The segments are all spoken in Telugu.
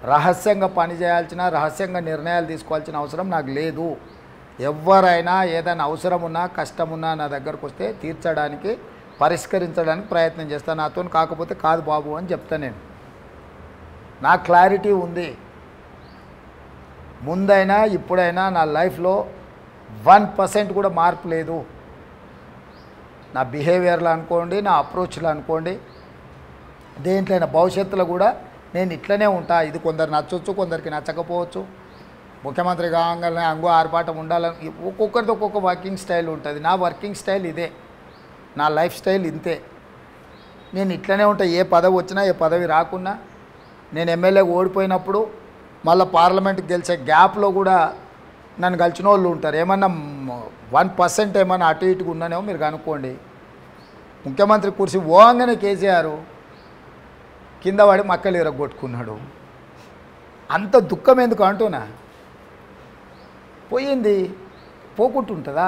రహస్యంగా పని చేయాల్సిన, రహస్యంగా నిర్ణయాలు తీసుకోవాల్సిన అవసరం నాకు లేదు. ఎవరైనా ఏదైనా అవసరం ఉన్నా, కష్టం ఉన్నా నా దగ్గరకు వస్తే తీర్చడానికి, పరిష్కరించడానికి ప్రయత్నం చేస్తాను. నాతో కాకపోతే కాదు బాబు అని చెప్తాను. నేను నా క్లారిటీ ఉంది. ముందైనా ఇప్పుడైనా నా లైఫ్లో 1% కూడా మార్పు లేదు. నా బిహేవియర్లో అనుకోండి, నా అప్రోచ్లో అనుకోండి, దేంట్లైనా భవిష్యత్తులో కూడా నేను ఇట్లనే ఉంటా. ఇది కొందరు నచ్చవచ్చు, కొందరికి నచ్చకపోవచ్చు. ముఖ్యమంత్రి కాగానే అంగు ఆర్పాటం ఉండాలని ఒక్కొక్కరితో ఒక్కొక్క వర్కింగ్ స్టైల్ ఉంటుంది. నా వర్కింగ్ స్టైల్ ఇదే, నా లైఫ్ స్టైల్ ఇంతే. నేను ఇట్లనే ఉంటా. ఏ పదవి వచ్చినా, ఏ పదవి రాకున్నా. నేను ఎమ్మెల్యేగా ఓడిపోయినప్పుడు మళ్ళీ పార్లమెంట్కి గెలిచే గ్యాప్లో కూడా నన్ను గెలిచిన వాళ్ళు ఉంటారు. ఏమన్నా 1% ఏమన్నా అటు ఇటుగా ఉన్నానేమో మీరు కనుక్కోండి. ముఖ్యమంత్రి కుర్చీ ఓంగానే కేసీఆర్ కింద పడి మక్కలు ఇరగొట్టుకున్నాడు. అంత దుఃఖం ఎందుకు అంటున్నా? పోయింది, పోకుంటుంటుందా?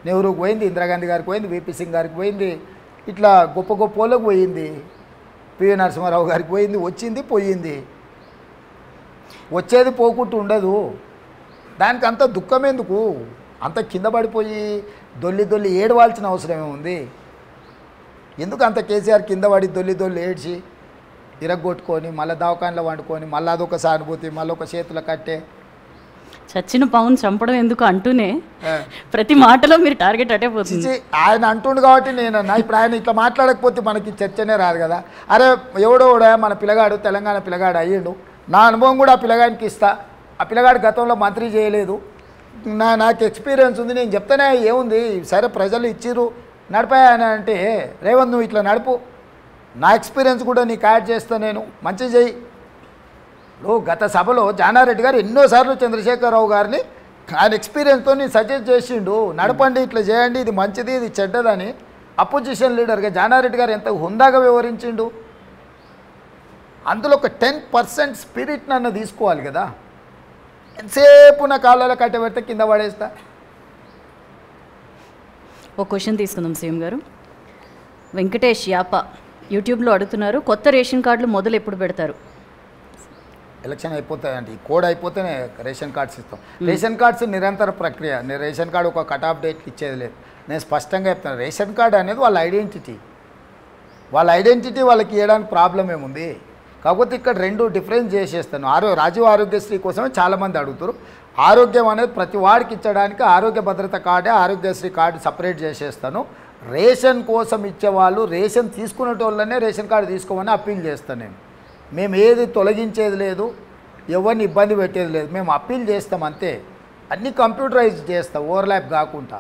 నెహ్రూకి పోయింది, ఇందిరాగాంధీ గారికి పోయింది, విపి సింగ్ గారికి పోయింది, ఇట్లా గొప్ప గొప్ప వాళ్ళకి పోయింది, పివి నరసింహారావు గారికి పోయింది. వచ్చింది, పోయింది. వచ్చేది పోకుంటూ ఉండదు. దానికి అంత దుఃఖం ఎందుకు? అంత కింద పడిపోయి దొల్లి దొల్లి ఏడవాల్సిన అవసరమే ఉంది. ఎందుకు అంత కేసీఆర్ కింద పడి దొల్లి దొల్లి ఏడ్చి ఇరగొట్టుకొని మళ్ళీ దవాఖానలో వండుకొని మళ్ళీ అదొక సానుభూతి, మళ్ళీ ఒక చేతుల కట్టే చచ్చిన పవన్ చంపడం ఎందుకు అంటూనే ప్రతి మాటలో మీరు టార్గెట్ అటే పోతుంది. ఆయన అంటుండు కాబట్టి నేను ఇప్పుడు ఆయన ఇట్లా మాట్లాడకపోతే మనకి చర్చనే రాదు కదా. అరే ఎవడో మన పిల్లగాడు తెలంగాణ పిల్లగాడు అయ్యిండు, నా అనుభవం కూడా ఆ పిల్లగాడికి ఇస్తా. ఆ పిల్లగాడు గతంలో మంత్రి చేయలేదు, నాకు ఎక్స్పీరియన్స్ ఉంది, నేను చెప్తానే ఏముంది. సరే ప్రజలు ఇచ్చిర్రు నడిపాయని అంటే, రేవంత్ నువ్వు ఇట్లా నడుపు, నా ఎక్స్పీరియన్స్ కూడా నీకు యాడ్ చేస్తా, నేను మంచి చెయ్యి. గత సభలో జానారెడ్డి గారు ఎన్నోసార్లు చంద్రశేఖరరావు గారిని ఆయన ఎక్స్పీరియన్స్తో సజెస్ట్ చేసిండు, నడపండి, ఇట్లా చేయండి, ఇది మంచిది, ఇది చెడ్డదని. అపోజిషన్ లీడర్గా జానారెడ్డి గారు ఎంత హుందాగా వివరించిండు. అందులో ఒక 10% స్పిరిట్ నన్ను తీసుకోవాలి కదా. ఎంతసేపు నా కాళ్ళలో కట్టబెడితే కింద పడేస్తా. ఒక క్వశ్చన్ తీసుకుందాం సీఎం గారు. వెంకటేష్ యాప యూట్యూబ్లో అడుగుతున్నారు, కొత్త రేషన్ కార్డులు మొదలు ఎప్పుడు పెడతారు? ఎలక్షన్ అయిపోతాయండి, కోడ్ అయిపోతేనే రేషన్ కార్డ్స్ ఇస్తాం. రేషన్ కార్డ్స్ నిరంతర ప్రక్రియ. నేను రేషన్ కార్డు ఒక కట్ ఆఫ్ డేట్కి ఇచ్చేది లేదు. నేను స్పష్టంగా చెప్తాను, రేషన్ కార్డు అనేది వాళ్ళ ఐడెంటిటీ. వాళ్ళకి ఇవ్వడానికి ప్రాబ్లం ఏముంది? కాకపోతే ఇక్కడ రెండు డిఫరెన్స్ చేసేస్తాను. రాజీవ్ ఆరోగ్యశ్రీ కోసమే చాలామంది అడుగుతారు. ఆరోగ్యం అనేది ప్రతి వాడికి ఇచ్చడానికి ఆరోగ్య భద్రత కార్డే, ఆరోగ్యశ్రీ కార్డు సపరేట్ చేసేస్తాను. రేషన్ కోసం ఇచ్చేవాళ్ళు రేషన్ తీసుకునేటోళ్ళనే రేషన్ కార్డు తీసుకోమని అప్పీల్ చేస్తాను నేను. మేము ఏది తొలగించేది లేదు, ఎవరిని ఇబ్బంది పెట్టేది లేదు, మేము అప్పీల్ చేస్తాం అంతే. అన్నీ కంప్యూటరైజ్ చేస్తాం, ఓవర్లాప్ కాకుండా.